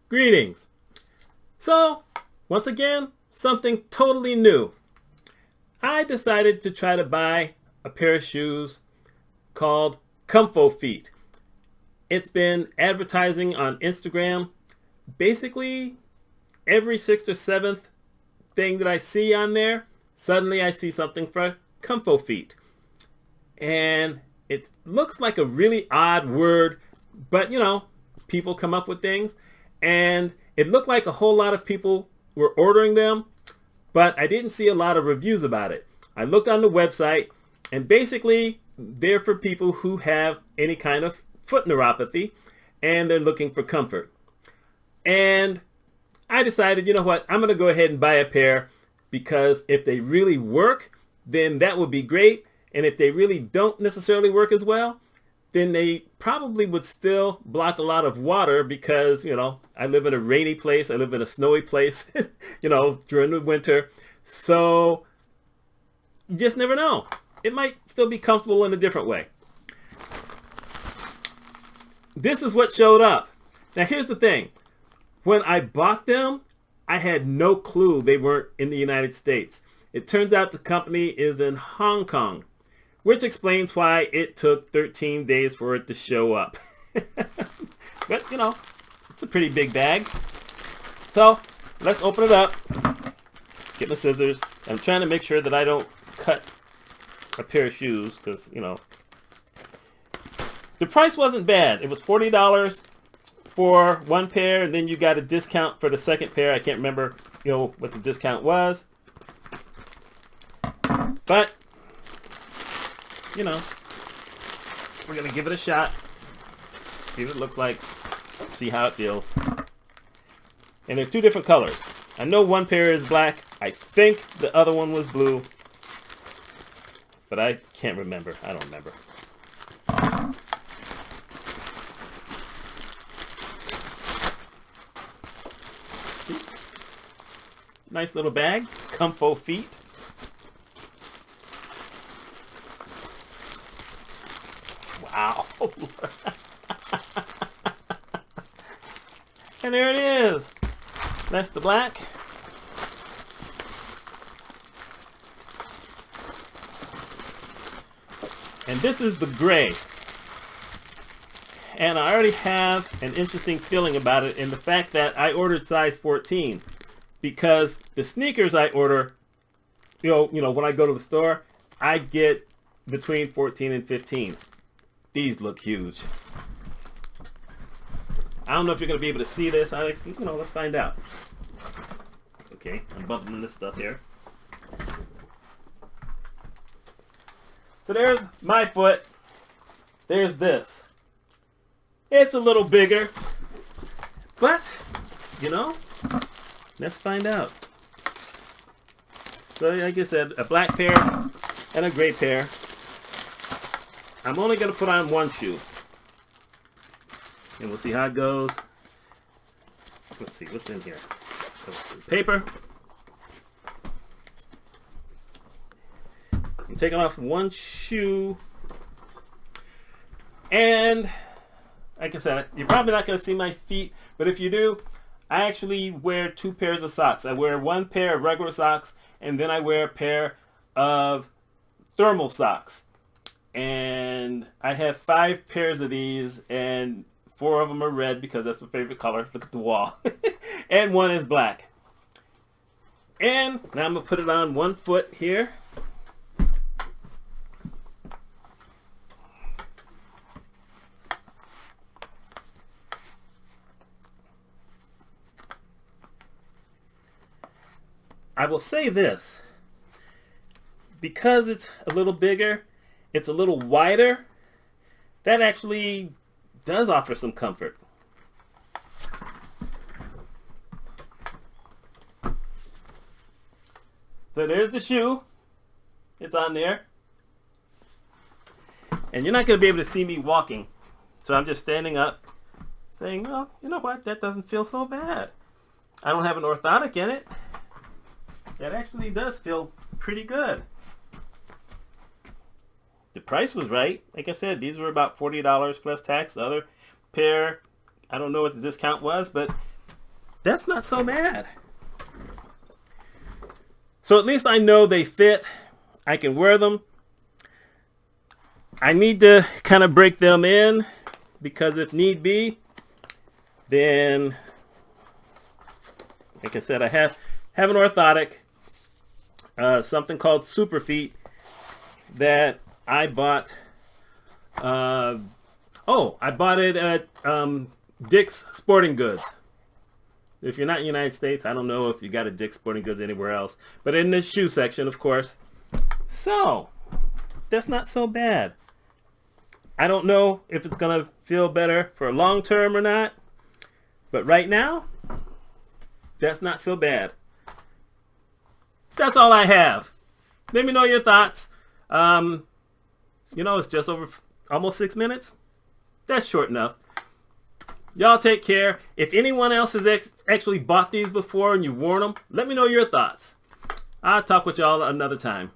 Greetings. So, once again, something totally new. I decided to try to buy a pair of shoes called ComfoFeet. It's been advertising on Instagram. Basically, every sixth or seventh thing that I see on there, suddenly I see something for ComfoFeet. And it looks like a really odd word, but people come up with things. And it looked like a whole lot of people were ordering them, but I didn't see a lot of reviews about it. I looked on the website, and basically they're for people who have any kind of foot neuropathy, and they're looking for comfort. And I decided, you know what, I'm going to go ahead and buy a pair, because if they really work, then that would be great. And if they really don't necessarily work as well, then they probably would still block a lot of water, because, I live in a rainy place. I live in a snowy place, during the winter. So you just never know. It might still be comfortable in a different way. This is what showed up. Now, here's the thing. When I bought them, I had no clue they weren't in the United States. It turns out the company is in Hong Kong, which explains why it took 13 days for it to show up. But, it's a pretty big bag. So, let's open it up. Get my scissors. I'm trying to make sure that I don't cut a pair of shoes, because, the price wasn't bad. It was $40 for one pair, and then you got a discount for the second pair. I can't remember, what the discount was. But, we're going to give it a shot. See what it looks like. See how it feels. And they're two different colors. I know one pair is black. I think the other one was blue. But I can't remember. I don't remember. Nice little bag. ComfoFeet. Wow. And there it is. That's the black. And this is the gray. And I already have an interesting feeling about it in the fact that I ordered size 14. Because the sneakers I order, when I go to the store, I get between 14 and 15. These look huge. I don't know if you're going to be able to see this. Let's find out. Okay, I'm bumping this stuff here. So there's my foot. There's this. It's a little bigger. But, let's find out. So, like I said, a black pair and a gray pair. I'm only going to put on one shoe. And we'll see how it goes. Let's see, what's in here? Paper. I'm taking off one shoe. And, like I said, you're probably not going to see my feet. But if you do, I actually wear two pairs of socks. I wear one pair of regular socks, and then I wear a pair of thermal socks. And I have 5 pairs of these, and 4 of them are red because that's my favorite color. Look at the wall. And 1 is black. And now I'm going to put it on one foot here. I will say this. Because it's a little bigger, it's a little wider, that actually does offer some comfort. So there's the shoe. It's on there. And you're not going to be able to see me walking. So I'm just standing up saying, well, you know what? That doesn't feel so bad. I don't have an orthotic in it. That actually does feel pretty good. The price was right. Like I said, these were about $40 plus tax. The other pair, I don't know what the discount was, but that's not so bad. So at least I know they fit. I can wear them. I need to kind of break them in because if need be, then, like I said, I have an orthotic, something called ComfoFeet that I bought. I bought it at Dick's Sporting Goods. If you're not in the United States, I don't know if you got a Dick's Sporting Goods anywhere else, but in the shoe section, of course. So that's not so bad. I don't know if it's gonna feel better for long term or not, but right now, that's not so bad. That's all I have. Let me know your thoughts. It's just over almost 6 minutes. That's short enough. Y'all take care. If anyone else has actually bought these before and you've worn them, let me know your thoughts. I'll talk with y'all another time.